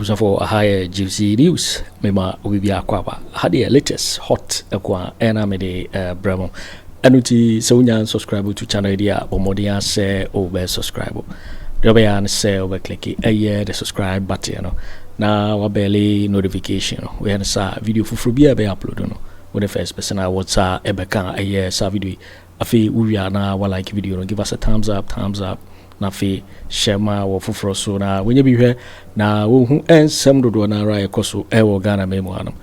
Abusa for a higher juicy news. Mema Ubibia Kwaba. Had the latest hot aqua enamide bremo. Anuti Sonya subscribe to channel idea Bomodia say over subscribe. Dobayan say over click the subscribe button. Now wabele notification. We had a video for free be upload. When the first person I was ebeka sa video. Afi we na wa like video. Give us a thumbs up. Na fe shema wo foforo so na wenye bi hwe na wo hu ensem dodo na ra ekoso e wo Ghana memo anam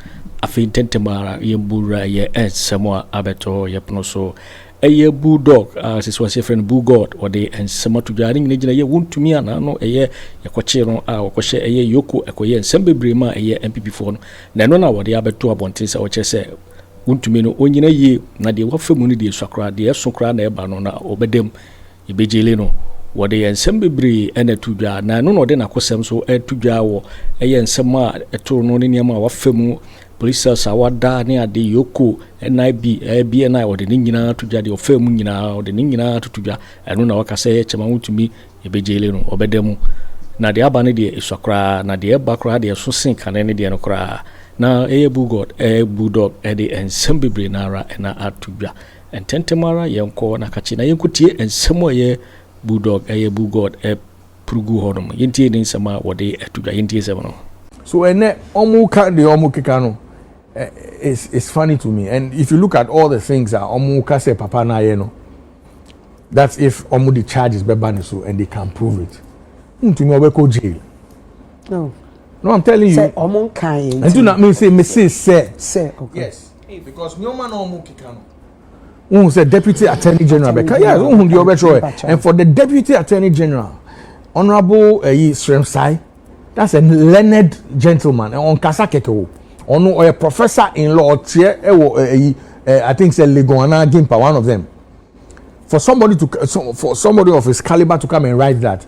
afi tentemara yembura ye ensem a abeto yepno so eye bulldog sisi wase friend bull god or the ensem to jari ne gina ye Wontumi ana no eye yakwache no a wakwache eye EOCO ekoye ensem bebre ma eye NPP fo no na no na wo de abeto abonten se wo chese Wontumi no onyina ye na de wafemu ne de swakra de esokra na eba no na obedem ibejele no what the ensembly and a tuja na no de na kosem so e tuja wo e ensem a eto no ne niam a wafemu police awada ne ade EOCO NIB BNI wo de nyina tuja de ofemu nyina wo de nyina tuja eno na wakase ye chema Wontumi ebejele no obedemu na de aba ne de eswakra na de eba kra de so sin kan ne de no kra na bulldog de ensembly na ra na atuja ententemara yenko na kachi na yenkutie ensemo ye bulldog bull god prugu hodom yenti din sama wode etuja yenti sema. So ene omuka de omukeka no it's funny to me, and if you look at all the things that omuka say papa na ye no, that's if omu the charges be ban so and they can prove it. Wontumi obeko jail. No, I'm telling you. Say omunka. And do not mean say say okay. Yes. Because no man omukeka no. Who's the Deputy Attorney General? And for the Deputy Attorney General, Honorable Sremsai, that's a learned gentleman. On Kasakeko, or a professor in law, I think it's Leguana Gimpa, one of them. For somebody of his caliber to come and write that,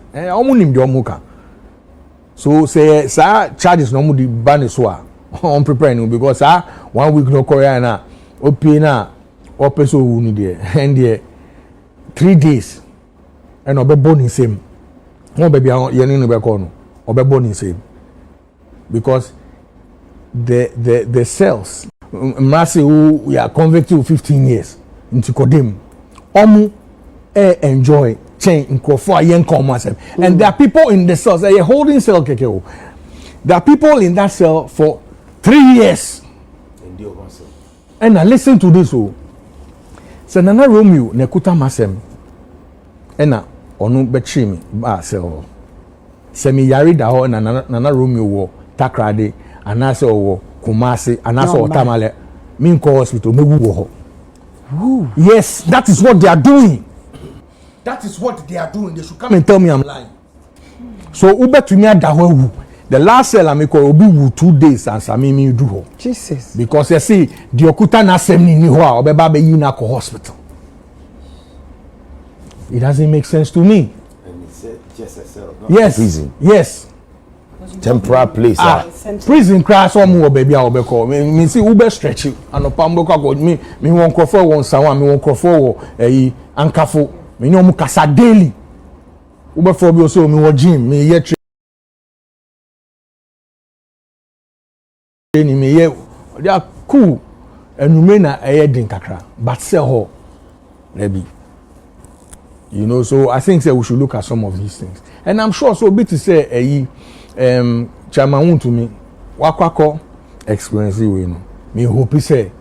so say, sir, charges no more the baniswa on preparing because 1 week no Koreana, Opina. Opeso wuni there and there 3 days and obebo ni same won baby ye ni be ko no obebo ni same because the cells massive who we are convicted to 15 years into kodem omu enjoy chain nkrofo ayen come asem and there are people in the cells they are holding cell keke there are people in that cell for 3 years and I listen to this Nana Romeo nekuta masem ena onu bechi mi ba se o semi yari da ho na Nana Romeo wo takrade anase owo Kumasi anase o tamale min ko hospital megu wo ho. Yes, that is what they are doing. That is what they are doing. They should come and tell me I'm lying. So ubetumi adahu the last cell I make obi wu 2 days and Sammy me do ho. Jesus. Because you see the okuta na sem ni ho a obeba be yi na ko hospital. It doesn't make sense to me. And it's just a cell, not yes. Prison. Yes. Temporary place. Prison crash or more baby I will call me see ube stretch you and opambo ka go me won crofo won sawan me won crofo ankafo me no mu kasa daily. Ube for bi so me wo gym me ye me they are cool and you may not din kakra but sell her maybe you know. So I think that we should look at some of these things, and I'm sure so bit to say Chairman Wontumi wakwako experience we know me hope say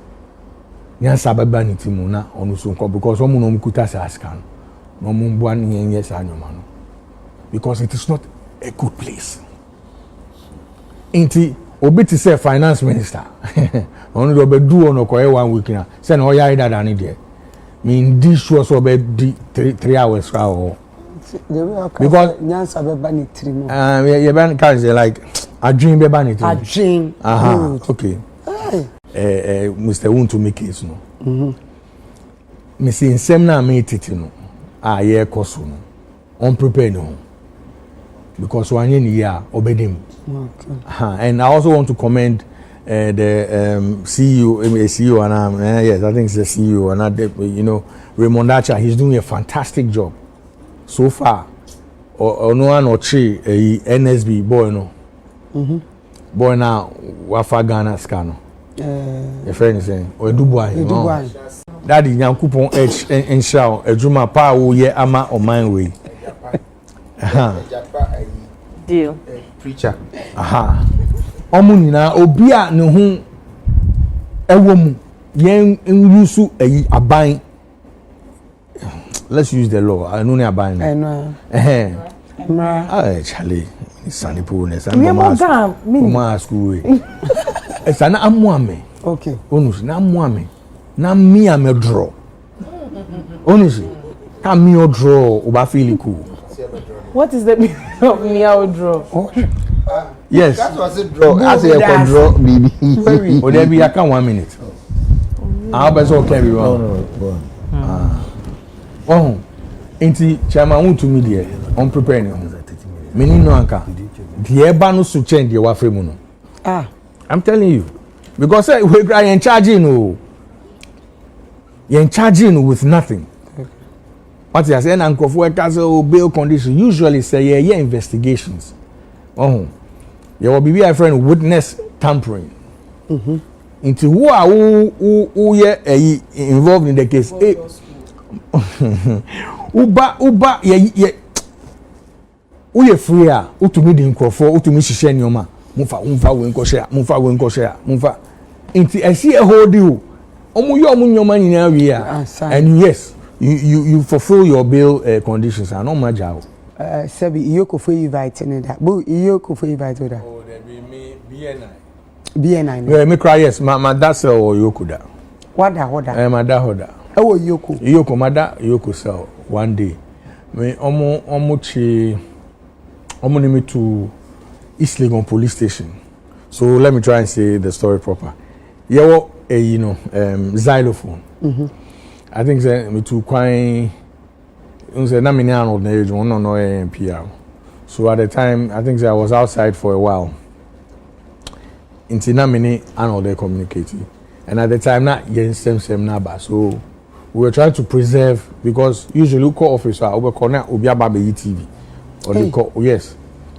nyansa baba ni timu na onu so nko because omu no mkuta sa askan no mu mbwa ni yes anyoma no because it is not a good place inti obi ti say finance minister onu do be do ono ko 1 week na say na oya ida da ni there mean this sure so be 3 hours ka o because nyansa be ba ni 3 mo you ban cards like a dream be ba ni 3 a dream okay Mr. Wontumi case no me see nsem na me titi no ye koso no on prepare no because one year obedem. Okay. And I also want to commend the CEO and yes, I think it's the CEO and you know Raymond Acha. He's doing a fantastic job so far. Or no one or three NSB boy no boy now wafa Ghana scano your friend is saying o Dubai daddy Nyankopon enshaw adwuma pa wo ye ama oman we deal preacher omu nyina obi a ne ho ewomu yen yusu ayi aban. Let's use the law. I know near buying. I know. Charlie, Sunny Pooness. I'm a school. It's an amwame. Okay. Onus, Namwame. Nam me, I'm a draw. Honestly, come me or draw, Uba feeling cool. What is the meaning of meow draw? Yes. That was a draw. As a draw, baby. Or there be a 1 minute. I'll be so carry on. Oh, enti chairman Wontumi there on preparing. Meni no anka. The eba no so change the wafre mu no. I'm telling you. Because we cry and charging no. You're charging with nothing. What you say na nkofo e bail condition usually say yeah investigations. Oh. You will be a friend witness tampering. Into who are who involved in the case. Uba ye uye free a utumi di nkrofo utumi hihye nioma mumfa we nko share mumfa inti esi hold you omu yo omu nyoma nyina wi a and yes you fulfill your bail conditions and no matter Sebi EOCO for invite in that but EOCO for invite that oh there be me BNI yeah me cry yes my that's or EOCO da what my da hoda oh EOCO mother EOCO sell one day me omo name to East Legon police station. So let me try and say the story proper. Yeah, xylophone. I think that me too quite na me na no age one no NPP. So at the time I think that I was outside for a while. Inti na me and they communicating. And at the time na yen same number. So we were trying to preserve because usually we call officer we connect obi ababe TV or they call yes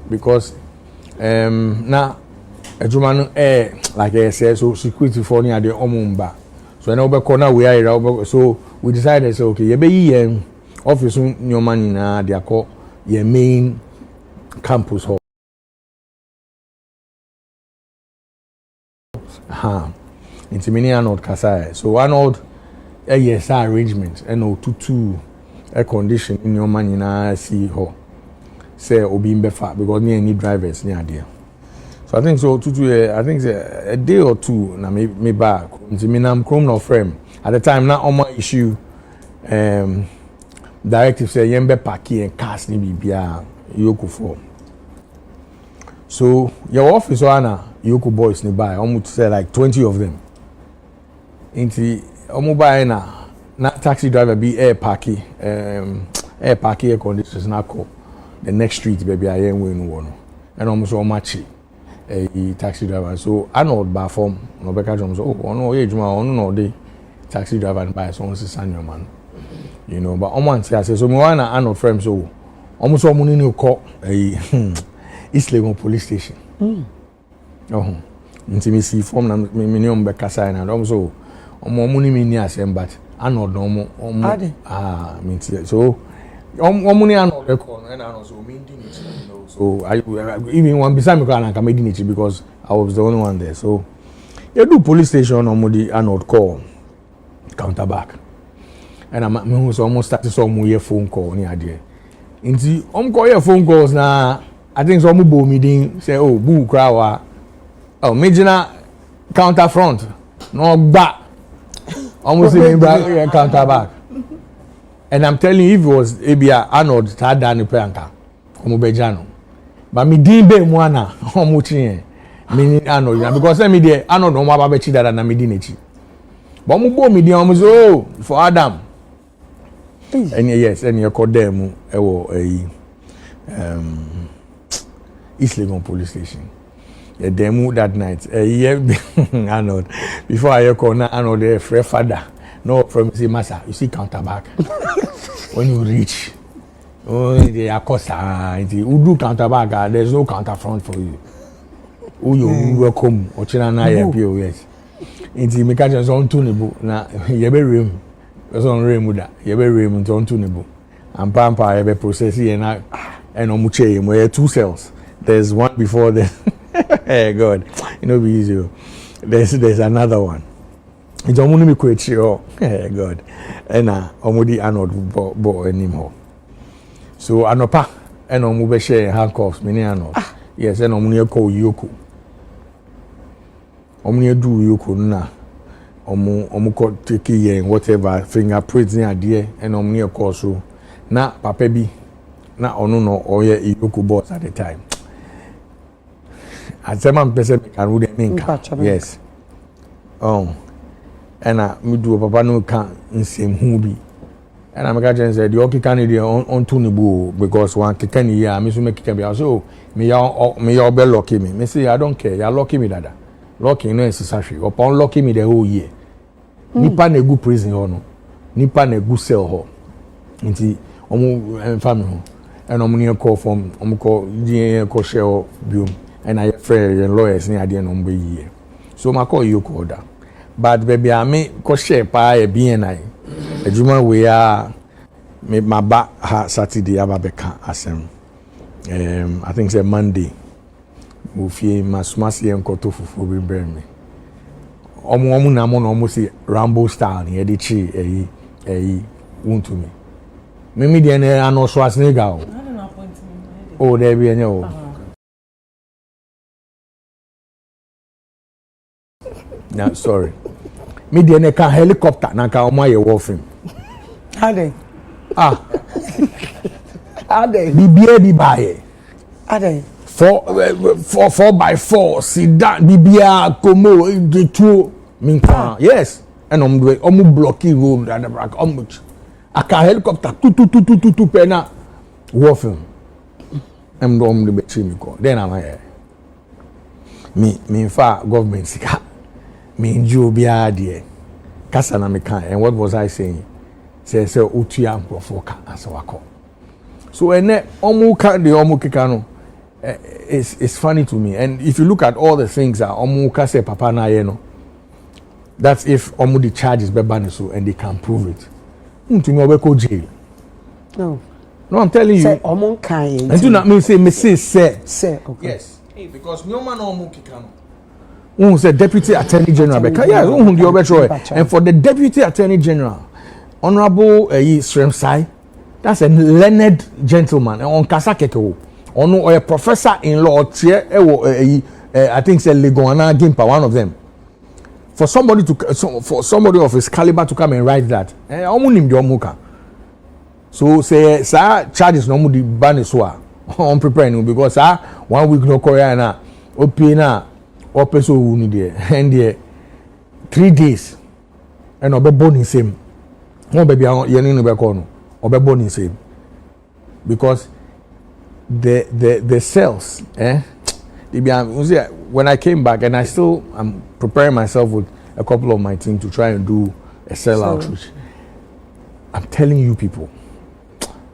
because na adwuma no like I said so security for near the omumba so na we call we are so we decided say okay you be yen office nyoma nyina they call your main campus hall into many Arnold Kasai so Arnold yes arrangement and no to air condition in your man in see ho say obi mbefa because me any drivers near there so I think so I think a day or two na me back nti me nam chrome no frame at the time na on my issue directive say yembe parking and cars ni bibia EOCO for so your office ana EOCO boys ni buy almost say like 20 of them nti mobile na taxi driver be air parking air conditions na call the next street baby I ain't win one and almost all match a taxi driver so I know by form no be catch so oh no age man no dey taxi driver and buy so is senior man you know but on one say so me wanna I know friends so almost all money no call East Legon police station oh intimacy form na minimum be kasa na almost omo ni me ni asem but anod omo me so omo ni anod record and I so me di nichi you know so I even one beside me can come di nichi because I was the only one there so you do police station omo di anod call counter back and I'm me so almost start so mo phone call ni ade nti call your phone calls na I think so mo bo me din say oh bu kra wa oh major counter front no back almost even back counter back and I'm telling you if it was Abia Arnold that done planka omo bejano but me din be mu ana omo chin me Arnold because me there Arnold omo aba be chi dada na me din echi but omo bo me din omo so for Adam and yes and you call them East Legon police station yeah demo that night Arnold before I call now Arnold the free father no from say massa you see counter back when you reach oh they are cost you do counter back there's no counter front for you uyo welcome otchere na ya POS inti me ka je so onto ne bu na ye be rem so on rem da ye be rem nto onto ne bu ampa ye be process ye na eno mu che mo ye 2 cells there's one before the hey god you know be easy there's another one it's omunu mi kwetri oh hey god ena omudi anod bo anymore so anopa ena omu be share handcuffs me ni anod yes ena omunu ye call EOCO omunu do EOCO na omu ko take ye whatever fingerprints ni ade ena omunu ye call so na papa bi na ono no oye EOCO boss at the time asema mpese can would minka yes ena me do papa no ka nsem hu bi ena me ka chen say the okay Kennedy on to nibu because one kekani ya me so me keka bi so me ya be lucky me say I don't care ya lucky me dada lucky no necessary upon lucky me the whole year nipa na egu prison ho no nipa na egu cell ho nti omu family ho ena omu ne call from omu call die ko share biom and I friend and lawyers near the end year. So my call EOCO order. But baby, I may co share pa a BNI. A Juma we are my back Saturday Ababeka Asem. I think it's Monday. Mufi Masmasi and Kotofu for bring me. Omu namon almost Rambo style near the chi a Wontumi. Mimi the ano Schwarzenegger. Oh, there be any. No, sorry. Me dey na helicopter na ka omo ye warfare. How they? How they? Bibia bi bae. How they? 4x4 sit down bibia komo the two minka. Yes. And omo blocky road and back omo aka helicopter tu pena warfare. Em do omo be chi mi ko. Then am I me fa government sika. Me nju bia de kasa na me kan and what was I saying say otua nkrofo ka asawako so ene omu ka de omu kika no it's funny to me and if you look at all the things that omu ka say papa na ye no that's if omu the charges be ban so and they can prove it ntumi obeko jail no I'm telling you say omu kan ye and do not mean say say okay yes because no man omu kika no who said Deputy Attorney General Beka? Yeah, who the other and for the Deputy Attorney General, Honorable Sremsai, that's a learned gentleman. On Kasakeko, or a professor in law, I think it's a Leguana Gimpa, one of them. For somebody of his caliber to come and write that, so say, sir, charges no more the baniswa on preparing because 1 week no Koreana, Opina. Opeso wuni there and there 3 days and obebo ni same won baby yeni no be call no obebo ni same because the cells when I came back and I'm preparing myself with a couple of my team to try and do a cell outreach. I'm telling you people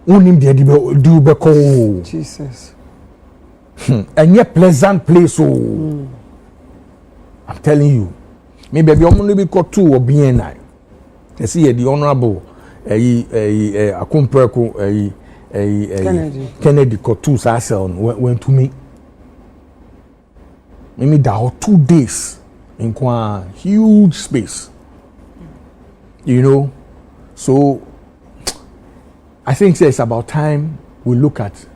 unim there do be call Jesus and yet pleasant place I'm telling you, maybe the only be called 2 or BNI. You see, the honorable Akumpreku Kennedy called 2 Sasel went to me. Maybe that 2 days in quite huge space. You know, so I think it's about time we look at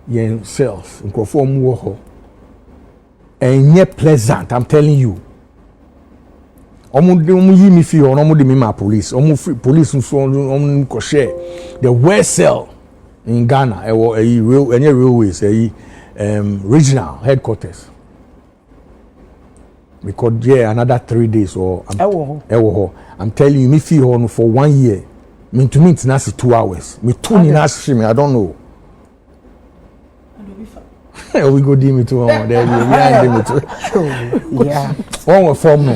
yourself and conform war. And yet pleasant, I'm telling you. Omu yi mi fi omu de mi ma police. Police nso ko share the worst cell in Ghana. Any railways, regional headquarters. Because yeah, another 3 days or I'm telling you, me fi for 1 year. Me to me it's not 2 hours. Me 2 ni na I don't know. We go dim it to one there. Yeah. One will form no.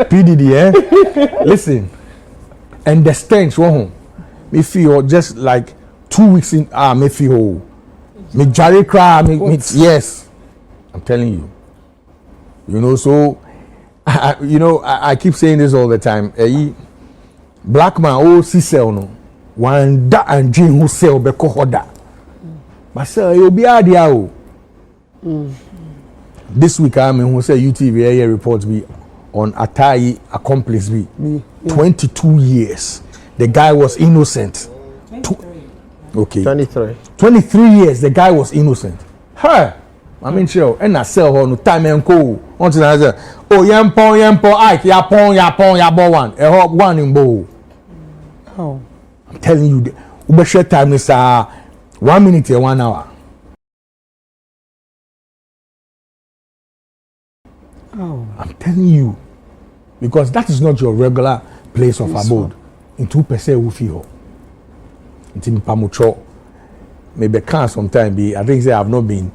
PDD, listen. And the stench, me feel just like 2 weeks in. Me feel. Me Jáil cry. Yes. I'm telling you. You know, so I keep saying this all the time. Black man oh si sell no one da and dream who sell be hoda. But sir, you'll be out this week I mean who say UTV reports be on Atai accomplice be 22 years. The guy was innocent. 23 years the guy was innocent. Hey, I mean sure and I sell her no time and co. Until I say, oh yampo Ike yapon one. A one in bow. Oh. I'm telling you, the share time is 1 minute and 1 hour. Oh. I'm telling you, because that is not your regular place of abode. In 2% we feel. It's in Pamucho. Maybe can sometime be. I think I've not been.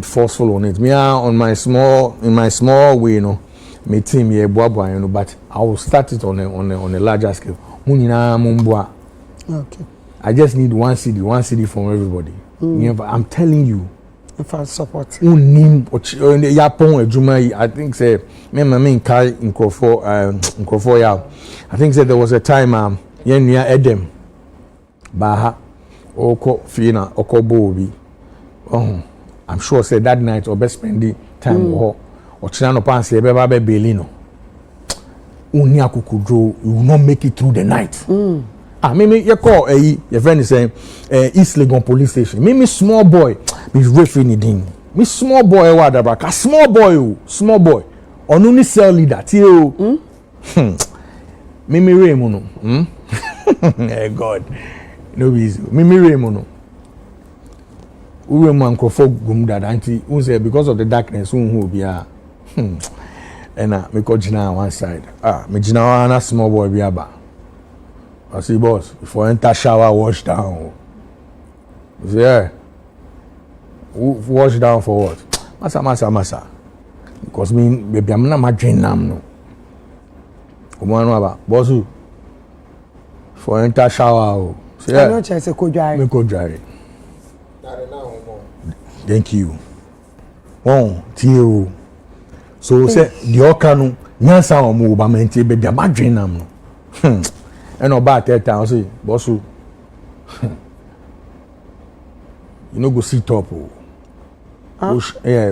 Forceful on it. Me on my small way, you know. My team here, you know. But I will start it on a larger scale. Okay. I just need one CD from everybody. I'm telling you. For support. Agyapong, I think say me Kai Nkofo ya. I think say there was a time near Edem. Baha oko fina oko bobi. Oh, I'm sure say that night or best spend time or china no pan say be belino. Uni akukudro, you will not make it through the night. Me you call your friend is saying East Legon police station. Me small boy be referring it. Me small boy wadabraka small boy only cell leader till me remuno eh God no easy me remuno we man Akufo gumda anti who say because of the darkness who be and me ko jina one side me jina one small boy be aba I see boss before enter shower wash down you say yeah wash down for what masa because me baby I'm not my dream nam no come on aba boss for enter shower say yeah no chance ko dware me ko dware thank you tio so say the okanu nyansa omo ba menti baby I'm dream nam no and about that time say boss you no go sit up you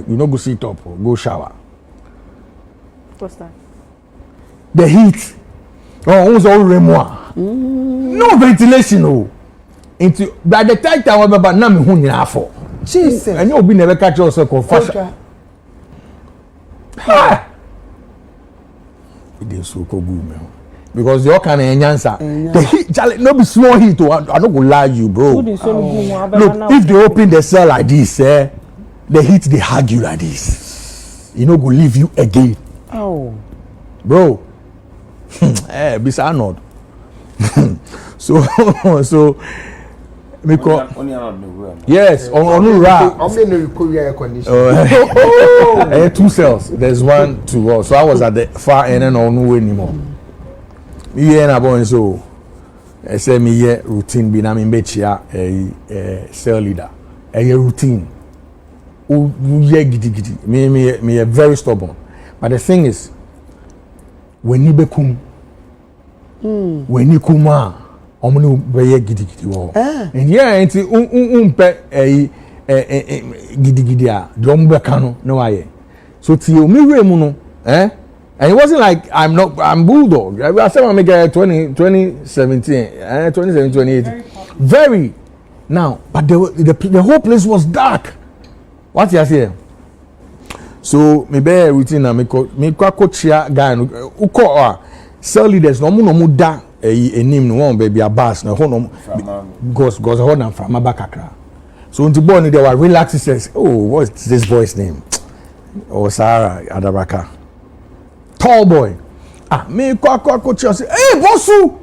no go sit up go shower. What's that? The heat who's all remoire no ventilation into by the time I remember na me hu nyina afọ Jesus and you be never catch yourself confession it is so good me because the kind of answer the heat Jáil no be small heat I no go lie you bro. Look if they open the cell like this the heat they hug you like this you no go leave you again bro be Arnold so me call yes on ra I'm 2 cells there's 1 2 so I was at the far end and on no anymore me na born so I say me here routine be na me bechia cell leader routine o gidi me very stubborn but the thing is when you become when you kuma omni be gidi wo and yeah enti umpe gidi a drum be kanu no aye so ti o mi remu no and it wasn't like I'm bulldog. I said I make 2017 2018 very now but the whole place was dark. What you say? So me be routine na me kwa chia guy no uko cell leaders no mo da enim no one baby abas na ho no because ho na from abakakra. So unti born they were relaxed says oh what's this boy's name? Oh Sarah Adabaka. Tall boy. Me kwa chia say hey bossu.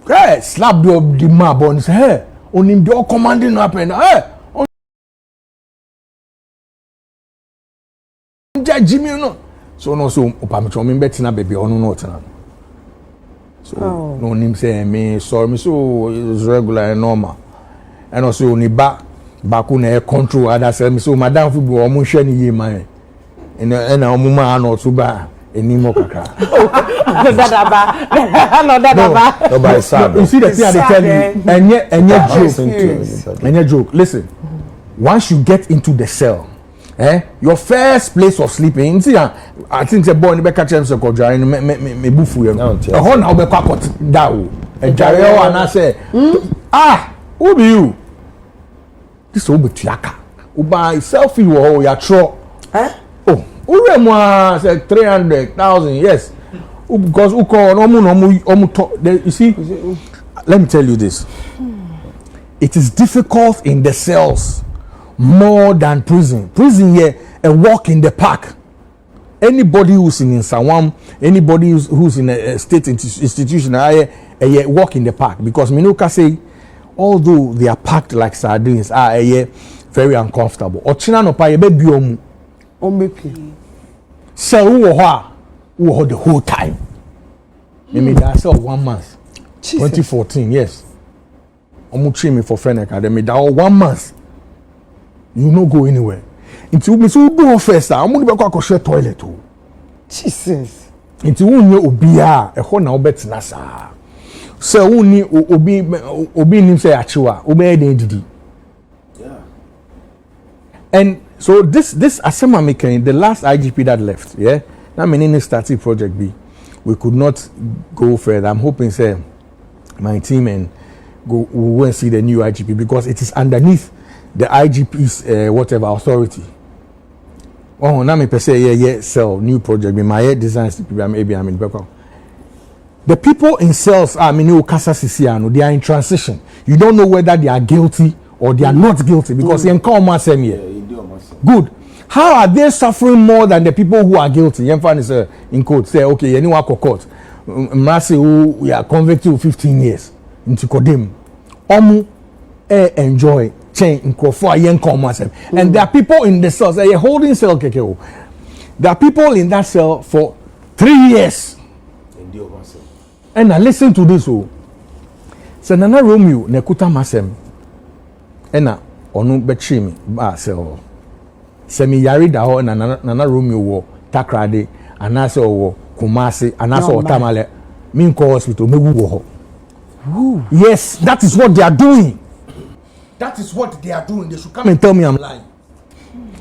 Hey slap the man bon say hey onim the commanding happen hey Jimmy no so upamicho me betina baby onu no tena so no nim say me sorry me so is regular and normal and also ni ba baako na control other cell so madam fi bo omo hwe ni ye man na omo ma na otuba enimo kakra dadaba no by sad you see the thing I tell you enye joke listen once you get into the cell your first place of sleeping see I think the boy ni be catch him say Kojo me bufu ye no ho na obekwa kot da o Jáil Anas say who be you this will be tiaka uba selfie wo ya tro ure mo say 300,000 yes because uko omu you see let me tell you this it is difficult in the cells more than prison here a walk in the park anybody who's in Sawam anybody who's in a state institution a walk in the park because Minuka say although they are packed like sardines very uncomfortable otchere no pa ye be biomu so who the whole time me that cell 1 month 2014 yes omu train me for friend academy that 1 month you no go anywhere until me so do first omu be kwa share toilet o Jesus until unye obia e ho na obetina sa so uni obi nim say achiwa obe dey didi and so this asema making the last IGP that left now meaning starting project B we could not go further. I'm hoping say my team and we'll go and see the new IGP because it is underneath the IGP's whatever authority. Oh, now me per se sell new project be my designs maybe I'm in background. The people in cells are they are in transition. You don't know whether they are guilty or they are not guilty because they come on same year. Good. How are they suffering more than the people who are guilty? Gyamfi is in court say okay, anyone go court. Mercy who we are convicted to 15 years into Kodem. Omu enjoy change in Kofor yen come on same. And there are people in the cells. They are holding cell kekeo. There are people in that cell for 3 years. And I listen to this. So Nana Romeo nekuta masem. Ena onu bechimi ba cell. Semi yari da ho na Nana Romeo wo Takrade anase wo Kumasi anase Otamale Minko hospital mewu wo ho. Yes, that is what they are doing. That is what they are doing. They should come and tell me I'm lying.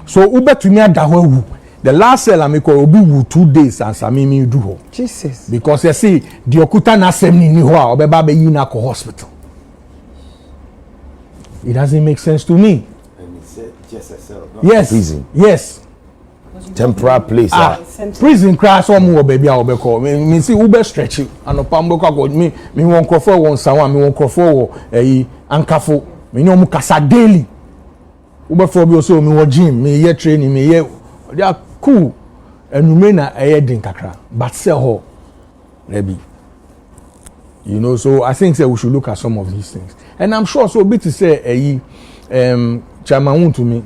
So ube to me adahu. The last cell I call obi wu 2 days and Sammy me do ho. Jesus. Because you see the okuta na semni ni ho a obeba be yina ko hospital. It doesn't make sense to me. Just a cell. Yes. Prison. Yes. Temporary place. Prison crash one more baby I call. Me see ube stretch you. Anopa mboka go me won crofo won sawan me won crofo wo ankafo. Me no mu kasa daily. Ube for bi so me wo gym, me ye training, me ye they are cool. Enume na din kakra. But say ho. Maybe. You know, so I think we should look at some of these things. And I'm sure so bit to say Chairman Wontumi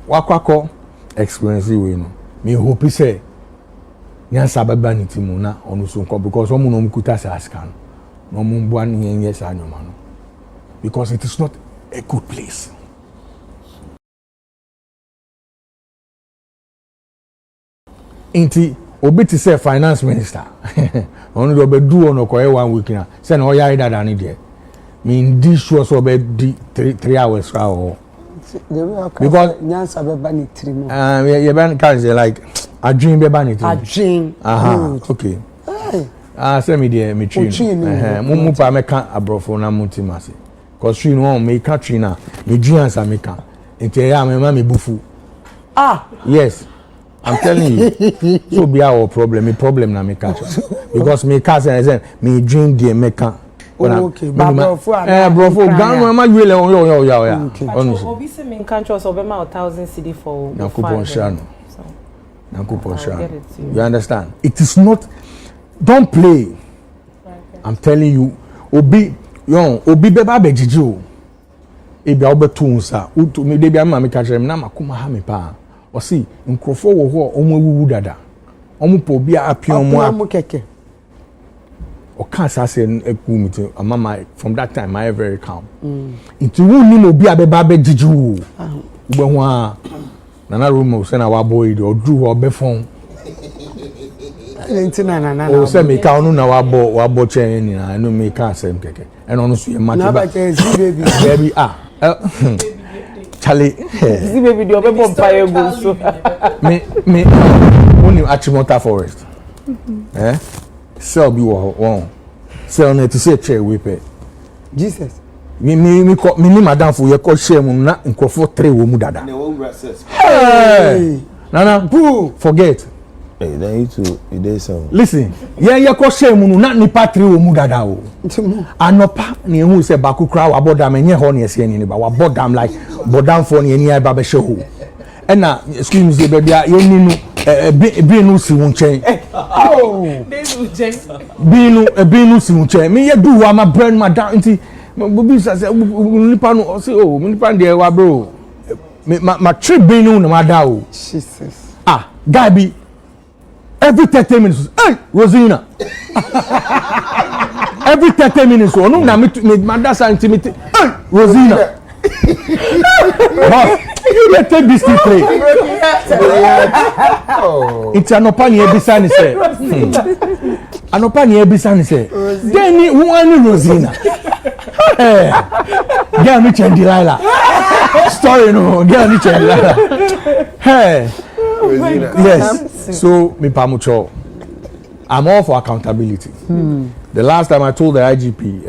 wakwako experience we no. Me hope say nyansa baba ni timu na onu so nko because omu no mkuta sa askan. No mu bua ni yes anyoma no. Because it is not a good place. Inti obi ti say finance minister. Onu do be do ono ko 1 week na. Say na o ya ida da ni there. Me ndi sure so be di 3 hours ra o. Because nyansa beba ni trimo. You ban carry like a dream beba ni trimo. A dream. Okay. Say me there me train. Mumu pa me kan abrofo na mutimase. Cause train one me ka train na me dream answer me kan. Enti ya me ma me bufu. Yes. I'm telling you. So be our problem na me catch. Because me catch say me dream there me kan. Okay, brofo gan ma gwele on yo. Obi se me country so be ma 1,000 CD for na coupon share no. Na coupon share. You understand? It is not, don't play. I'm telling you, obi beba be jiji o. E bia obetu nsa. Utu me de bia ma me catch na makoma ha me pa. O si nkrofo wo ho omo wuwu dada. Omo po bia apion mo keke. Or can't say mama from that time I very calm. Into who ni mo be abeba be jiju. ubehwa nana room say na wa boy do dru ho be fon nana o say me ka onu na wa bo chen ni na no me ka asem keke and onu so ye match ba baby baby Charlie See baby do be bomb fire go so me only Achimota Forest sell be one sell na to say chair we pay Jesus me ni madam for ye call share mu na nkofo 3 wo mu dada nana boo forget hey then you dey some listen ye call share mu na nipa 3 wo mu dada o anopa na ehu se bakukra wa bodam enye ho na ese ni ba wa bodam like bodam for na eni ba be she ho ena excuse me say baby ye ni no bi no si won chen bi no si won chen me ye do wa ma brand madam nti bobi say nipa no say oh nipa dey wa bro ma trip bi no na ma da o Jesus gabby every 30 minutes hey Rosina every 30 minutes onu na me mother say intimate hey Rosina boss you take this to play it's anopa ni ebisa ni say anopa ni ebisa ni say then who any Rosina girl me change Delilah story no girl me change Delilah hey yes so me pamucho I'm all for accountability. The last time I told the IGP,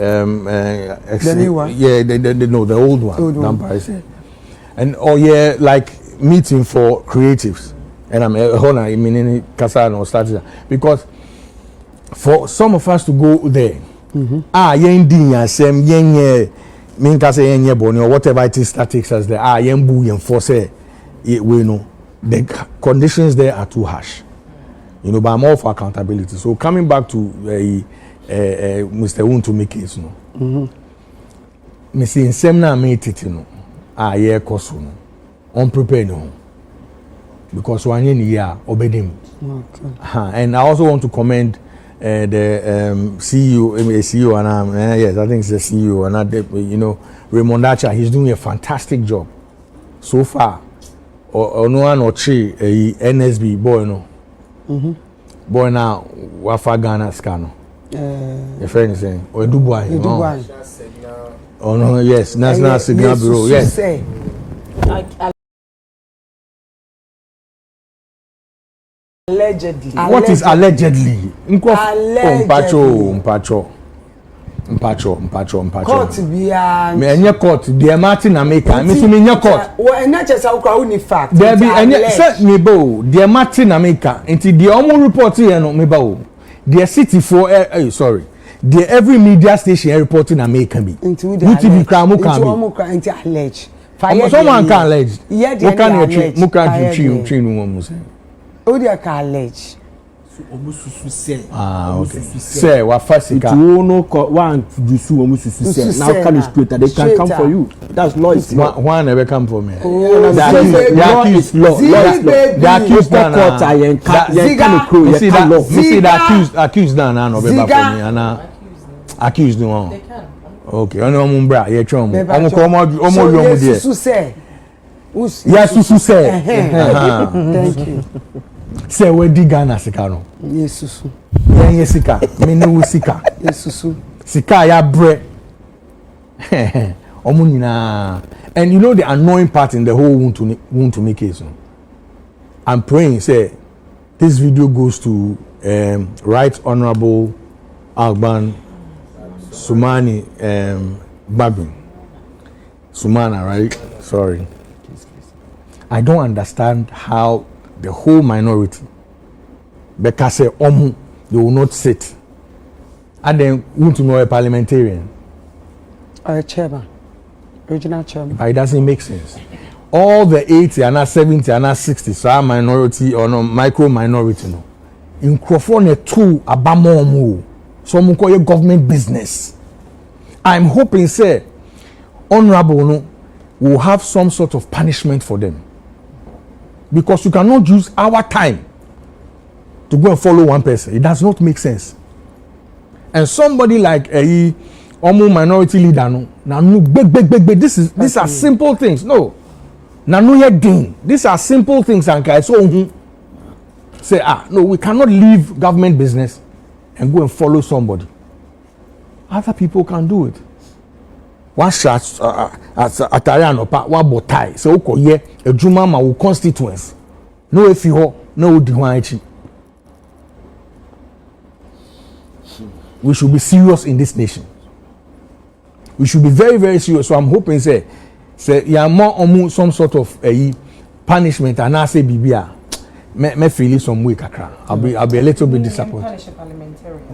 the new one? Yeah, the old one. I said. And like meeting for creatives. And I'm meaning Kasa or started because for some of us to go there, or whatever it is that takes us there, we know the conditions there are too harsh. You know, but I'm all for accountability. So coming back to Mr. Wontumi case, me see in seminar made it, year course, unprepared, because one year obeyed him. And I also want to commend the CEO, and yes, I think it's the CEO, and you know, Raymond Acha. He's doing a fantastic job so far. Or no one or chi NSB boy no. Boy now wafa Ghana scano. Your friend is saying or Dubai. Oh no, yes, National Signal Bureau. Yes. Allegedly. What is allegedly? Mpacho. Court biya. Me enye court, the Martin America. Me so me enye court. Well, enye chesa ukwa uni fact. There be enye say me bo, the Martin America. Until the omo report here no me bo. The city for sorry. The every media station reporting America be. UTV crime can be. Omo crime into allege. Someone can allege. Yeah, what can you train woman say? Oh, they can allege. Okay. Say what fasika. You know one do su omususu say. Now can is creator they can come for you. That's law is law. One never come for me. Law is law. The accused court I can see the accused now no be for me and accused no. Okay, ono mumbra ye twom. Omo ko omo yomu there. Susu say. Yes, Susu say. Thank you. Say we di Ghana sika no. Yes, Susu. Ye sika, me no sika. Yes, Susu. Sika ya bre. Omo nyina. And you know the annoying part in the whole Wontumi case. No? I'm praying say this video goes to Right Honorable Alban Sumani Babin. Sumana, right? Sorry. I don't understand how the whole minority, because say they will not sit, and then want to know a parliamentarian. Or a chairman, original chairman. But it doesn't make sense. All the 80 and 70 and 60, so are minority or no micro minority no. In Crawford 2 abamomu, so we call it government business. I'm hoping say honorable no will have some sort of punishment for them. Because you cannot use our time to go and follow one person. It does not make sense. And somebody like a minority leader, no, now no big. These are simple things. No, na no ye din. These are simple things and so say no, we cannot leave government business and go and follow somebody. Other people can do it. One shot at Ariano pa one botai so oko ye ejuma ma wo constituents no efi ho no di ho achi. We should be serious in this nation. We should be very, very serious. So I'm hoping say you are more some sort of punishment and I say bibia me feel it some way kakra. I'll be a little bit disappointed.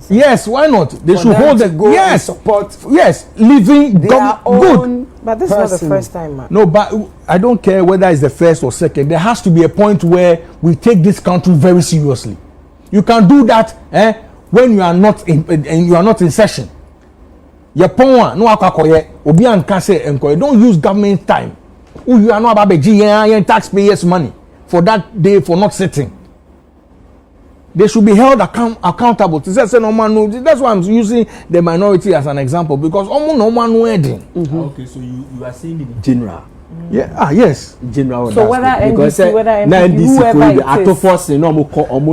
Yes, why not? They should hold the yes support. Yes, living good. But this is not the first time, man. No, but I don't care whether it's the first or second. There has to be a point where we take this country very seriously. You can do that, when you are not in session. Yapon no akakoye obi anka say enkoye. Don't use government time. You are not about taxpayers' money for that day for not sitting. They should be held accountable. That's why I'm using the minority as an example because no man know anything. Okay, so you are saying in general. Yeah. Yes. General. So whether NPP, whether NPP, whoever it is. Ato Forson, no more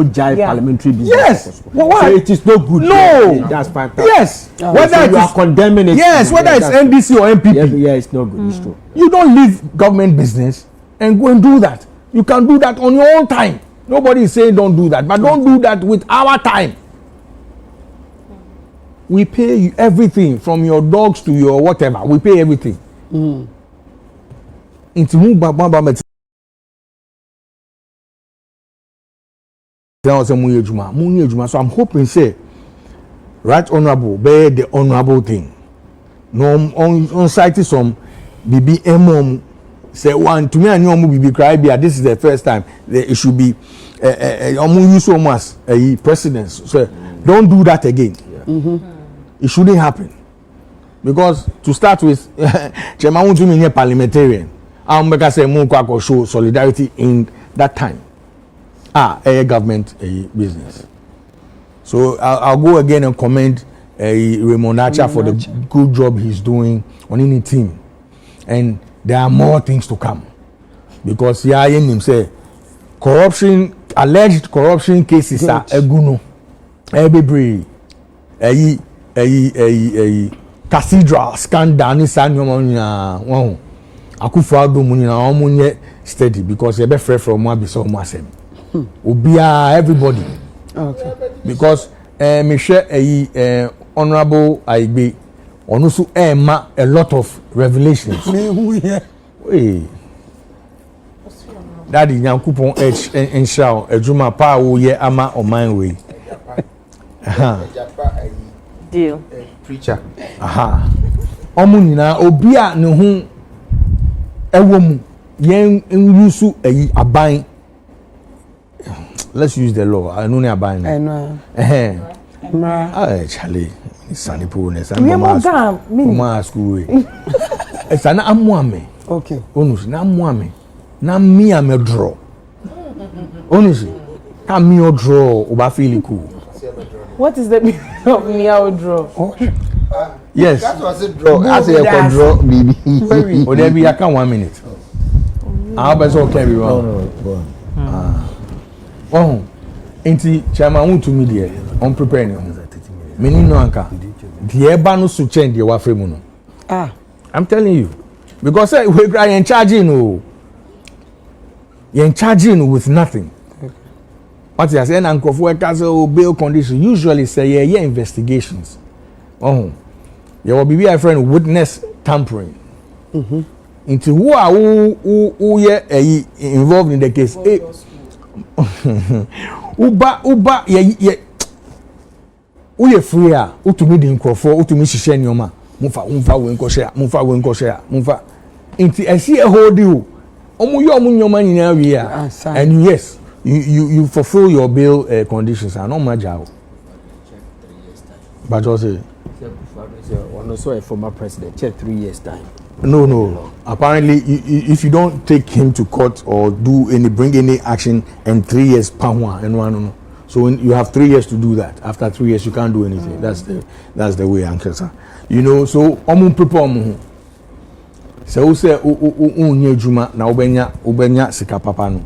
Jáil parliamentary business. Yes. Well, why? So it is no good. No. That's fine. Yes. Whether so you are condemning it. Yes. Whether it's NDC or NPP. Yeah, it's no good. It's true. You don't leave government business and go and do that. You can do that on your own time. Nobody is saying don't do that, but don't do that with our time. We pay you everything from your dogs to your whatever. We pay everything. So I'm hoping say right honorable be the honorable thing. No on site some BBM say one to me and you be cry this is the first time it should be use so much precedence. So don't do that again. It shouldn't happen. Because to start with Chairman Wontumi here parliamentarian. I'm make say Kwaku show solidarity in that time. Government business. So I'll go again and commend Raymond Acha for the good job he's doing on any team. And there are more things to come. Because him say corruption, alleged corruption cases are eguno. Every cathedral scandal ni sanyo Akufo Addo munye steady because you be free from one be so masem. Obia everybody. Okay. Because me share honorable Aigbe onusu ma a lot of revelations. Hey. Daddy Nyankopon enshaw ejuma pa wo ye ama oman we. Deal. Preacher. Omu nyina obia ne hu ewomu yen yusu aban. Let's use the law. I know aban. I know. Charlie. Sunny pool ne san mama school we. Esa na amuame. Okay. Onus na amuame. Na mi ame draw. Onus ka mi o draw oba feel cool. What is the meaning of meow draw? Yes. That was a draw. I say a draw, baby. Or there be 1 minute. I'll be so carry on. No. Oh, Auntie Chairman Wontumi there. On preparing. Many no anka. The eba no su change the wafre mu no. I'm telling you. Because we cry in charging no. You're in charging with nothing. What you say na nkofo e bail condition usually say yeah investigations. You will be a friend witness tampering. Into who are who involved in the case. Uba ye uye free a utumi di nkofo utumi hihye nyoma mufa we nko share mufa inti esi e hold you omu nyoma nyina wi a and yes you fulfill your bail conditions and no Jáil. But just say also a former president, 3 years time. No. Apparently, if you don't take him to court or bring any action, and 3 years, no. So you have 3 years to do that. After 3 years, you can't do anything. That's the way, Uncle Sir. So So wo say unye adwuma na wobenya sika papa no.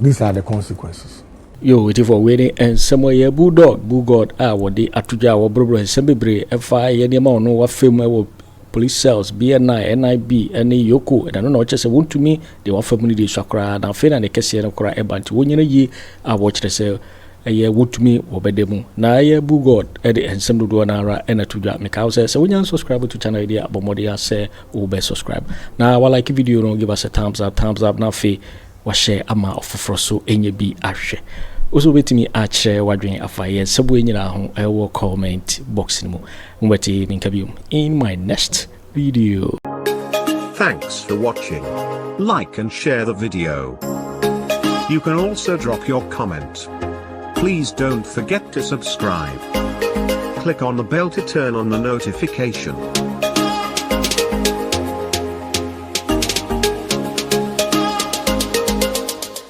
These are the consequences. Yo, waiting for waiting and somewhere yeah bulldog what the atuja wa brobro and sembebre FI ye dem no wa film police cells BNI NIB and EOCO and I don't know just Wontumi they wa family dey swakra na fe na ne kese no kora ebanti wonyana yi a watch the say ye Wontumi obedemu na ye bulldog e de ensem dodo na ara and atuja me ka say wonya subscribe to channel dey abomode ya say o be subscribe na wa like video no give us a thumbs up na fe wa share ama ofoforo so enye bi ahwe also wait me otchere wadwen afaye sebo enyina ho ewo comment box ni mu mwati minkabium in my next video. Thanks for watching. Like and share the video. You can also drop your comment. Please don't forget to subscribe. Click on the bell to turn on the notification.